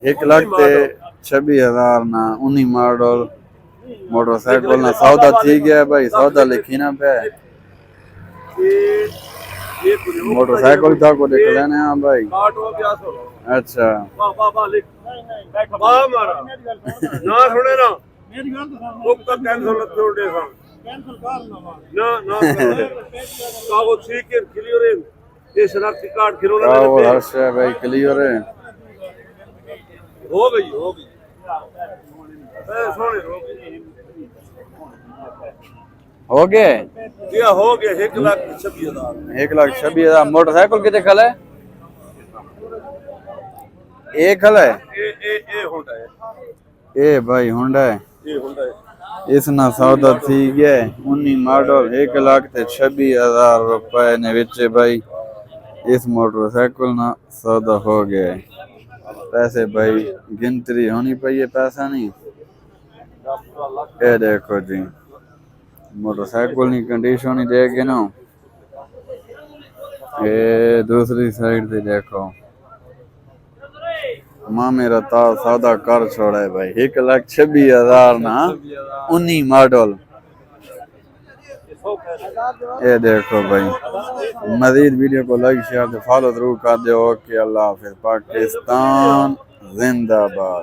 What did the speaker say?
1,26,000 ना 19 model motorcycle ना सौदा थी गया भाई। सौदा लिखी ना पे मोटरसाइकिल था को देख लेने हाँ भाई। अच्छा ना सुने ना उसका कैंसिल छोड़ दे ना ना कागज ठीक है क्लियर है ये शनाख्ती कार्ड खिलौना वो हर्ष है भाई क्लियर है हो गई सोने हो गए हो गया 1,26,000 1,26,000 मोटरसाइकिल कितने खल है एक खल है ए होंडा है ए भाई होंडा है ये होंडा है इसना सौदा थी गया 19 मॉडल 1,26,000 रुपए ने विचे भाई। इस मोटरसाइकिल ना सौदा हो गया पैसे भाई गिनती होनी पई है पैसा नहीं। ये देखो जी मोटरसाइकिल की कंडीशन ही देखे ना। ये दूसरी साइड से देखो माँ मेरा ता सौदा कर छोड़ा है भाई 1,26,000 ना 19 मॉडल। ये देखो भाई मजीद वीडियो को लाइक शेयर फॉलो जरूर कर दो। ओके अल्लाह हाफिज़। पाकिस्तान जिंदाबाद।